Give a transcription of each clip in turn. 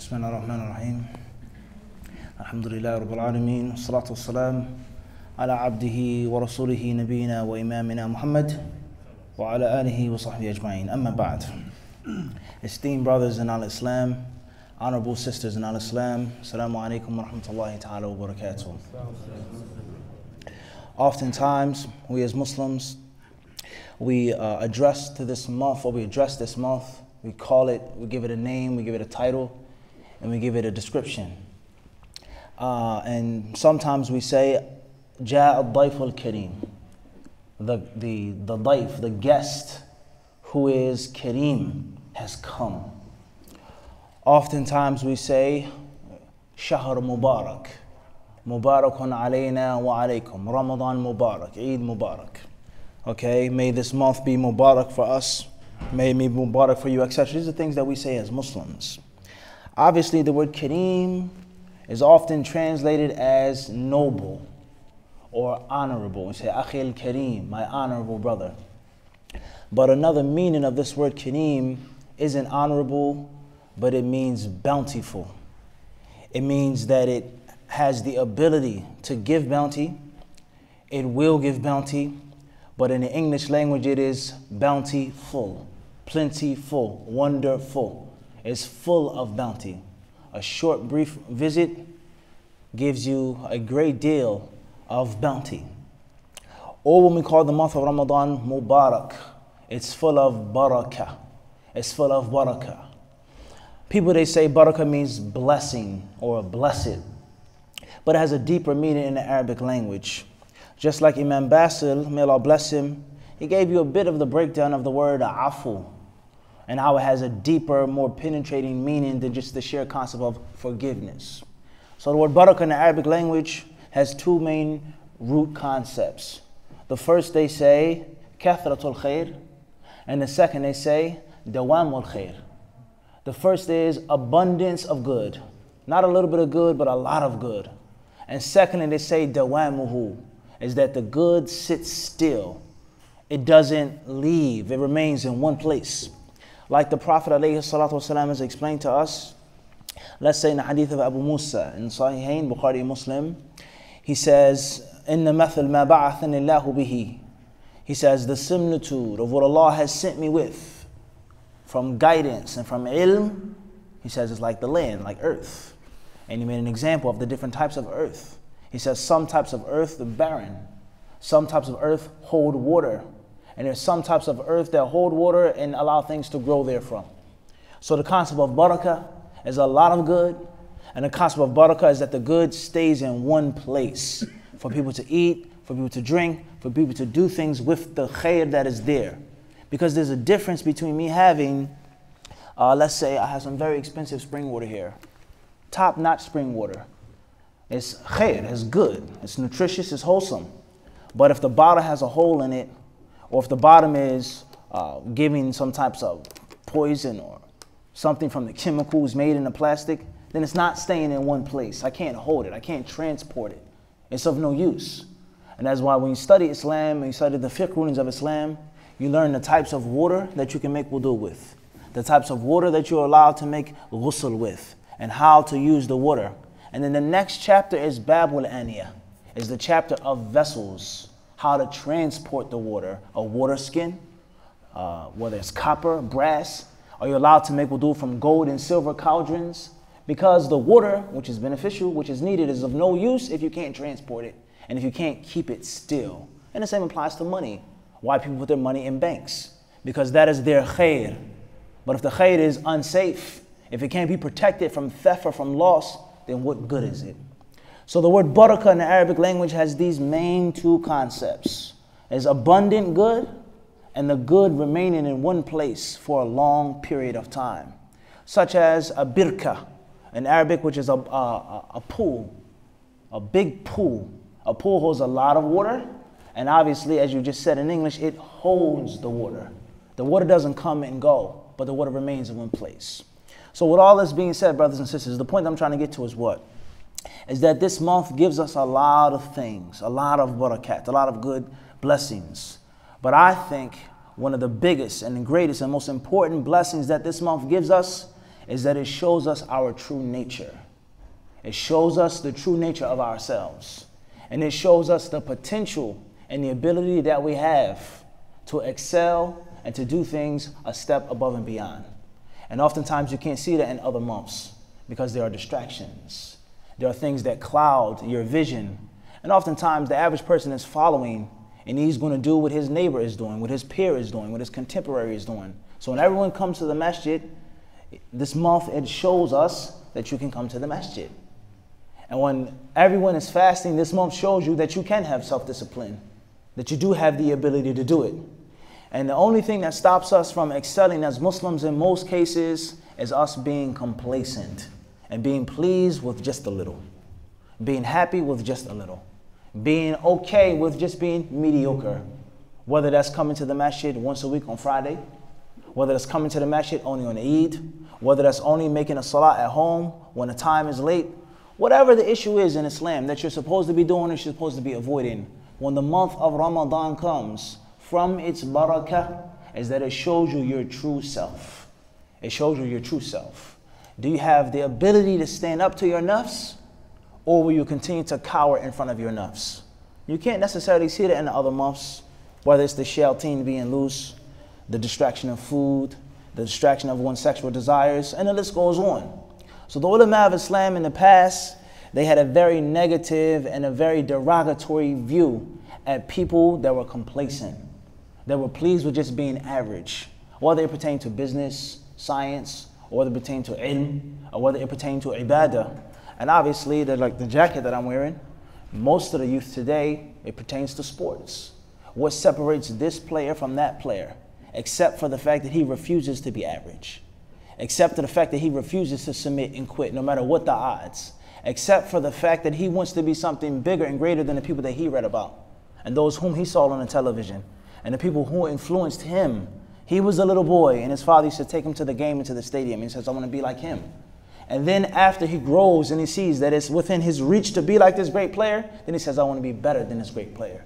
بسم الله الرحمن الرحيم الحمد لله رب العالمين والصلاة والسلام على عبده ورسوله نبينا وإمامنا محمد وعلى آله وصحبه أجمعين أما بعد. Esteemed brothers in al-Islam, honorable sisters in al-Islam, Assalamu alaikum wa rahmatullahi ta'ala wa barakatuh. Oftentimes, we as Muslims, we address this month, we call it, we give it a name, we give it a title, and we give it a description. And sometimes we say, جاء الضيف الكريم, the daif, the guest who is Kareem has come. Oftentimes we say, Shahr Mubarak, Mubarakun alayna wa alaykum, Ramadan Mubarak, Eid Mubarak. Okay, may this month be Mubarak for us, may it be Mubarak for you, etc. These are things that we say as Muslims. Obviously, the word Kareem is often translated as noble or honorable. We say, Akhil Kareem, my honorable brother. But another meaning of this word Kareem isn't honorable, but it means bountiful. It means that it has the ability to give bounty. It will give bounty. But in the English language, it is bountiful, plentiful, wonderful. It's full of bounty. A short, brief visit gives you a great deal of bounty. Or when we call the month of Ramadan Mubarak, it's full of barakah. It's full of barakah. People, they say barakah means blessing or blessed, but it has a deeper meaning in the Arabic language. Just like Imam Basil, may Allah bless him, he gave you a bit of the breakdown of the word afu and how it has a deeper, more penetrating meaning than just the sheer concept of forgiveness. So the word barakah in the Arabic language has two main root concepts. The first, they say kathratul khair, and the second, they say dawamul khair. The first is abundance of good, not a little bit of good, but a lot of good. And secondly, they say dawamuhu, is that the good sits still. It doesn't leave, it remains in one place. Like the Prophet ﷺ has explained to us, let's say in the hadith of Abu Musa in Sahihain, Bukhari, Muslim, he says, Inna mathal ma ba'athani Allahu bihi. He says, the similitude of what Allah has sent me with, from guidance and from ilm, he says it's like the land, like earth. And he made an example of the different types of earth. He says some types of earth are barren, some types of earth hold water, and there's some types of earth that hold water and allow things to grow therefrom. So the concept of barakah is a lot of good, and the concept of barakah is that the good stays in one place for people to eat, for people to drink, for people to do things with the khair that is there. Because there's a difference between me having, let's say I have some very expensive spring water here, top-notch spring water. It's khair, it's good, it's nutritious, it's wholesome. But if the bottle has a hole in it, or if the bottom is giving some types of poison or something from the chemicals made in the plastic, then it's not staying in one place. I can't hold it, I can't transport it. It's of no use. And that's why when you study Islam, and you study the fiqh rulings of Islam, you learn the types of water that you can make wudu with, the types of water that you're allowed to make ghusl with, and how to use the water. And then the next chapter is Babul Aniyah, is the chapter of vessels, how to transport the water, a water skin, whether it's copper, brass. Are you allowed to make wudu from gold and silver cauldrons? Because the water, which is beneficial, which is needed, is of no use if you can't transport it and if you can't keep it still. And the same applies to money. Why people put their money in banks? Because that is their khair. But if the khair is unsafe, if it can't be protected from theft or from loss, then what good is it? So the word barakah in the Arabic language has these main two concepts. It's abundant good and the good remaining in one place for a long period of time. Such as a birka in Arabic, which is a pool, a big pool. A pool holds a lot of water, and obviously, as you just said in English, it holds the water. The water doesn't come and go, but the water remains in one place. So with all this being said, brothers and sisters, the point I'm trying to get to is what? Is that this month gives us a lot of things, a lot of barakat, a lot of good blessings. But I think one of the biggest and greatest and most important blessings that this month gives us is that it shows us our true nature. It shows us the true nature of ourselves. And it shows us the potential and the ability that we have to excel and to do things a step above and beyond. And oftentimes you can't see that in other months because there are distractions. There are things that cloud your vision. And oftentimes the average person is following, and he's going to do what his neighbor is doing, what his peer is doing, what his contemporary is doing. So when everyone comes to the masjid, this month it shows us that you can come to the masjid. And when everyone is fasting, this month shows you that you can have self-discipline, that you do have the ability to do it. And the only thing that stops us from excelling as Muslims in most cases is us being complacent and being pleased with just a little, being happy with just a little, being okay with just being mediocre, whether that's coming to the masjid once a week on Friday, whether that's coming to the masjid only on Eid, whether that's only making a salah at home when the time is late. Whatever the issue is in Islam that you're supposed to be doing or you're supposed to be avoiding, when the month of Ramadan comes, from its barakah is that it shows you your true self. It shows you your true self. Do you have the ability to stand up to your nafs, or will you continue to cower in front of your nafs? You can't necessarily see that in the other months, whether it's the shayateen being loose, the distraction of food, the distraction of one's sexual desires, and the list goes on. So the ulama of Islam in the past, they had a very negative and a very derogatory view at people that were complacent, that were pleased with just being average, whether it pertained to business, science, or whether it pertained to ilm, or whether it pertained to ibadah. And obviously, like the jacket that I'm wearing, most of the youth today, it pertains to sports. What separates this player from that player? Except for the fact that he refuses to be average. Except for the fact that he refuses to submit and quit, no matter what the odds. Except for the fact that he wants to be something bigger and greater than the people that he read about, and those whom he saw on the television, and the people who influenced him. He was a little boy, and his father used to take him to the game and to the stadium. He says, I want to be like him. And then after he grows and he sees that it's within his reach to be like this great player, then he says, I want to be better than this great player.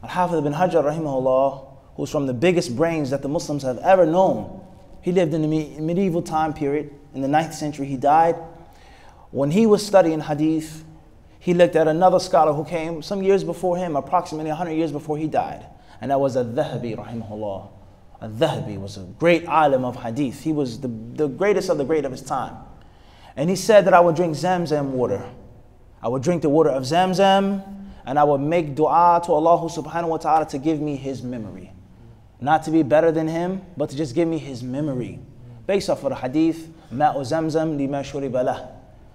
Al-Hafidh ibn Hajar, rahimahullah, who's from the biggest brains that the Muslims have ever known. He lived in the medieval time period. In the 9th century, he died. When he was studying hadith, he looked at another scholar who came some years before him, approximately 100 years before he died. And that was Al-Dhahabi, rahimahullah. Al-Dhahabi was a great alim of hadith. He was the greatest of the great of his time. And he said that I would drink Zamzam water. I would drink the water of Zamzam, and I would make dua to Allah subhanahu wa ta'ala to give me his memory. Not to be better than him, but to just give me his memory. Based off of the hadith, Ma'u Zamzam lima shuriba lah.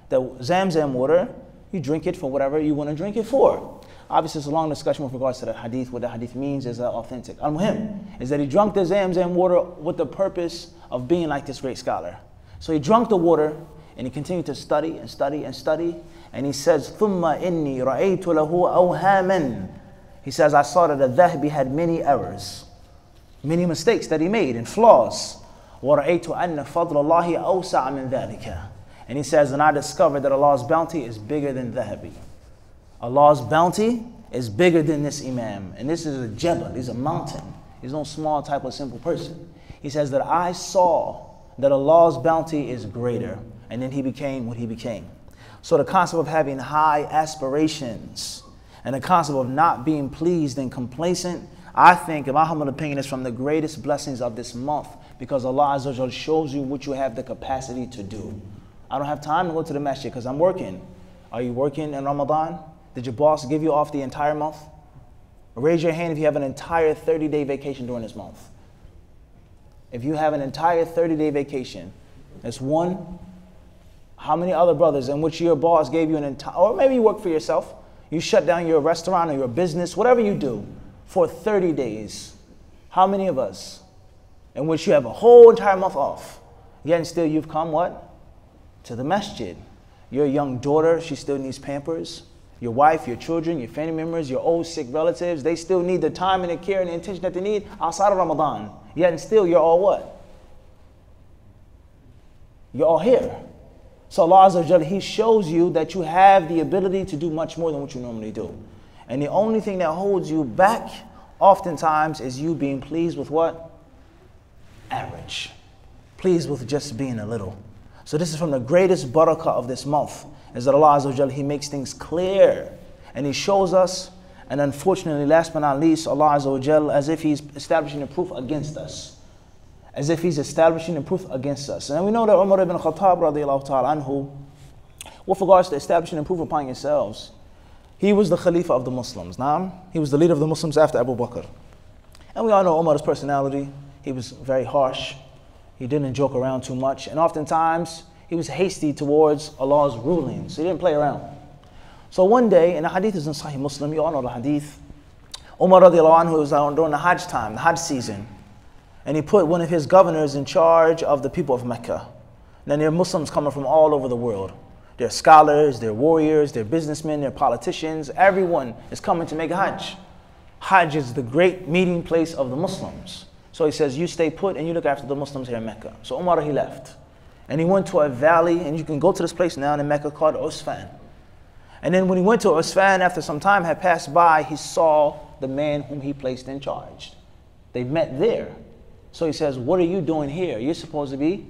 The Zamzam water, you drink it for whatever you want to drink it for. Obviously, it's a long discussion with regards to the hadith. What the hadith means is authentic. Al-Muhim is that he drank the Zamzam water with the purpose of being like this great scholar. So he drank the water, and he continued to study and study and study. And he says, ثُمَّ إِنِّي رَأَيْتُ لَهُ أَوْهَامًا. He says, I saw that Al-Dhahabi had many errors, many mistakes that he made and flaws. وَرَأَيْتُ أَنَّ فَضْلَ اللَّهِ أَوْسَعَ مِنْ ذَلِكَ. And he says, and I discovered that Allah's bounty is bigger than Dhahabi. Allah's bounty is bigger than this Imam. And this is a jabal, he's a mountain. He's no small type of simple person. He says that I saw that Allah's bounty is greater. And then he became what he became. So the concept of having high aspirations and the concept of not being pleased and complacent, I think, in my humble opinion, is from the greatest blessings of this month, because Allah Azza wa Jalla shows you what you have the capacity to do. I don't have time to go to the masjid because I'm working. Are you working in Ramadan? Did your boss give you off the entire month? Raise your hand if you have an entire 30-day vacation during this month. If you have an entire 30-day vacation, that's one. How many other brothers in which your boss gave you an entire, or maybe you work for yourself, you shut down your restaurant or your business, whatever you do, for 30 days. How many of us in which you have a whole entire month off, yet and still you've come what? To the masjid. Your young daughter, she still needs pampers. Your wife, your children, your family members, your old sick relatives, they still need the time and the care and the attention that they need outside of Ramadan. Yet and still you're all what? You're all here. So Allah Azza wa Jalla, He shows you that you have the ability to do much more than what you normally do. And the only thing that holds you back oftentimes is you being pleased with what? Average. Pleased with just being a little. So this is from the greatest barakah of this month, is that Allah Azza wa Jal, He makes things clear. And He shows us, and unfortunately, last but not least, Allah Azza wa Jal, as if He's establishing a proof against us. As if He's establishing a proof against us. And we know that Umar ibn Khattab radiallahu ta'ala anhu, with regards to establishing a proof upon yourselves, he was the Khalifa of the Muslims. Naam, he was the leader of the Muslims after Abu Bakr. And we all know Umar's personality. He was very harsh. He didn't joke around too much. And oftentimes, he was hasty towards Allah's rulings. He didn't play around. So one day, and the hadith is in Sahih Muslim, you all know the hadith. Umar radiallahu anhu was during the Hajj time, the Hajj season. And he put one of his governors in charge of the people of Mecca. Then there are Muslims coming from all over the world. They're scholars, they're warriors, they're businessmen, they're politicians. Everyone is coming to make Hajj. Hajj is the great meeting place of the Muslims. So he says, you stay put and you look after the Muslims here in Mecca. So Umar, he left. And he went to a valley, and you can go to this place now in Mecca called Usfan. And then when he went to Usfan, after some time had passed by, he saw the man whom he placed in charge. They met there. So he says, what are you doing here? You're supposed to be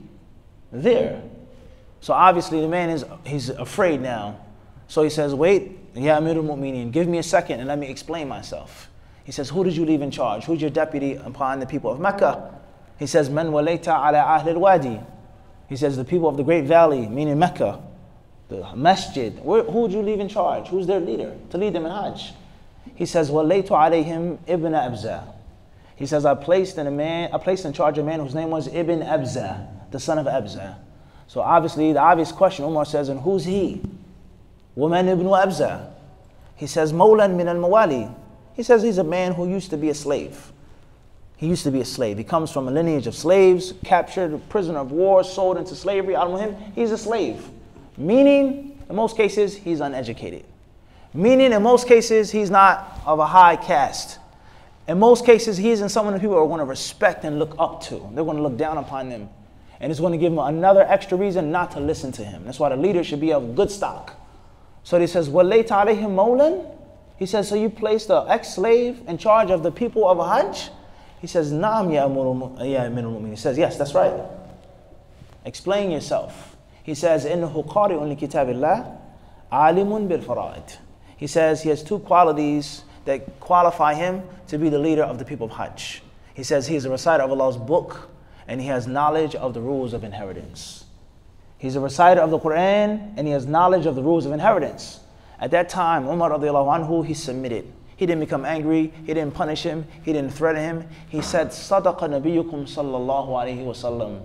there. So obviously the man he's afraid now. So he says, wait, Ya Amirul Mu'mineen, give me a second and let me explain myself. He says, who did you leave in charge? Who's your deputy upon the people of Mecca? He says, Man walayta ala ahli al-wadi. He says, the people of the great valley, meaning Mecca, the masjid. Who would you leave in charge? Who's their leader to lead them in Hajj? He says, walaytu alayhim ibn Abza. He says, I placed in charge a man whose name was Ibn Abza, the son of Abza. So obviously, the obvious question, Umar says, and who's he? Woman ibn Abza. He says, Mawlan min al-Mawali. He says he's a man who used to be a slave. He used to be a slave. He comes from a lineage of slaves, captured, a prisoner of war, sold into slavery. He's a slave. Meaning, in most cases, he's uneducated. Meaning, in most cases, he's not of a high caste. In most cases, he's in someone that people are going to respect and look up to. They're going to look down upon them. And it's going to give him another extra reason not to listen to him. That's why the leader should be of good stock. So he says, وَلَيْتَ عَلَيْهِمْ مَوْلًا. He says, so you placed an ex-slave in charge of the people of Hajj? He says, Naam ya Amirul Mu'minin. He says, yes, that's right. Explain yourself. He says, إِنَّهُ قَارِئٌ لِكِتَابِ اللَّهِ عَالِمٌ بِالْفَرَائِدِ. He says he has two qualities that qualify him to be the leader of the people of Hajj. He says he is a reciter of Allah's book, and he has knowledge of the rules of inheritance. He's a reciter of the Quran, and he has knowledge of the rules of inheritance. At that time, Umar radiallahu anhu, he submitted. He didn't become angry. He didn't punish him. He didn't threaten him. He said, صَدَقَ نَبِيُّكُمْ صَلَّى اللَّهُ عَلَيْهِ وَسَلَّمَ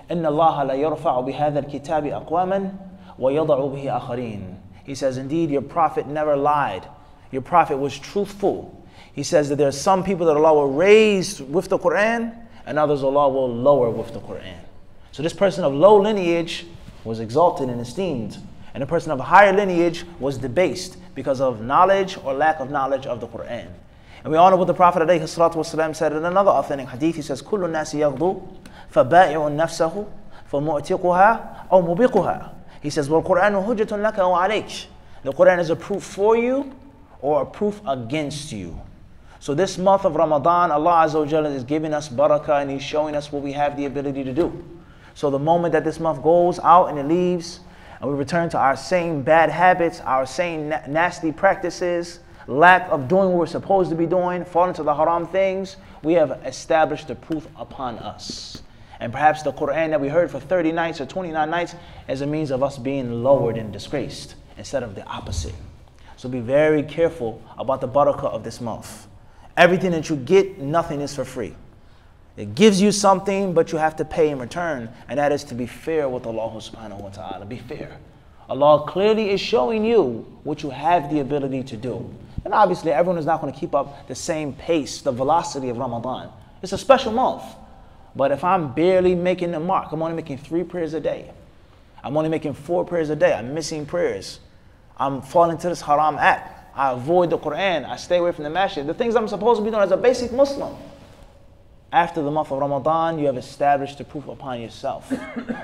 إِنَّ اللَّهَ لَيَرْفَعُ بِهَذَا الْكِتَابِ أَقْوَامًا وَيَضَعُ بِهِ آخَرِينَ. He says, indeed, your prophet never lied. Your prophet was truthful. He says that there are some people that Allah will raise with the Quran, and others Allah will lower with the Quran. So this person of low lineage was exalted and esteemed, and the person of higher lineage was debased because of knowledge or lack of knowledge of the Quran. And we all know what the Prophet ﷺ said in another authentic hadith. He says, كُلُّ النَّاسِ يَغْضُو فَبَائِعٌ نَفْسَهُ فَمُؤْتِقُهَا أَوْ مُبِقُهَا. He says, وَالْقُرْآنُ هُجَّةٌ لَكَ وَعَلَيْكَ. The Quran is a proof for you or a proof against you. So this month of Ramadan, Allah Azza wa Jalla is giving us barakah, and He's showing us what we have the ability to do. So the moment that this month goes out and it leaves, and we return to our same bad habits, our same nasty practices, lack of doing what we're supposed to be doing, fall into the haram things, we have established the proof upon us. And perhaps the Quran that we heard for 30 nights or 29 nights is a means of us being lowered and disgraced instead of the opposite. So be very careful about the barakah of this month. Everything that you get, nothing is for free. It gives you something, but you have to pay in return. And that is to be fair with Allah subhanahu wa ta'ala. Be fair. Allah clearly is showing you what you have the ability to do. And obviously, everyone is not going to keep up the same pace, the velocity of Ramadan. It's a special month. But if I'm barely making the mark, I'm only making 3 prayers a day. I'm only making 4 prayers a day. I'm missing prayers. I'm falling into this haram act. I avoid the Quran. I stay away from the masjid. The things I'm supposed to be doing as a basic Muslim. After the month of Ramadan, you have established the proof upon yourself.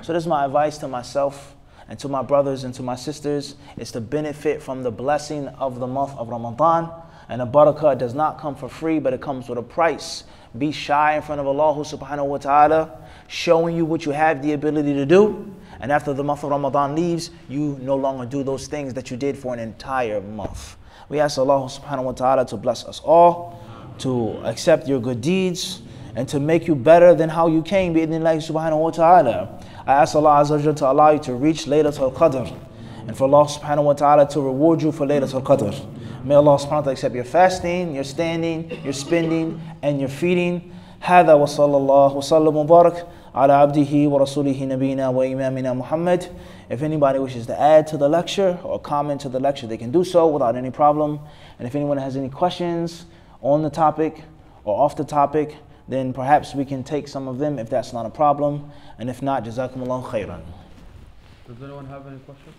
So this is my advice to myself and to my brothers and to my sisters, is to benefit from the blessing of the month of Ramadan. And the barakah does not come for free, but it comes with a price. be shy in front of Allah subhanahu wa ta'ala, showing you what you have the ability to do. And after the month of Ramadan leaves, you no longer do those things that you did for an entire month. We ask Allah subhanahu wa ta'ala to bless us all, to accept your good deeds, and to make you better than how you came, bi'idhnillahi subhanahu wa ta'ala. I ask Allah Azza wa Jalla to allow you to reach Laylatul Qadr, and for Allah subhanahu wa ta'ala to reward you for Laylatul Qadr. May Allah subhanahu wa ta'ala accept your fasting, your standing, your spending, and your feeding. هذا وصلى الله وسلم وبارك على عبده ورسوله نبينا وإمامنا محمد. If anybody wishes to add to the lecture or comment to the lecture, they can do so without any problem. And if anyone has any questions on the topic or off the topic, then perhaps we can take some of them if that's not a problem. And if not, jazakumullahu khairan. Does anyone have any questions?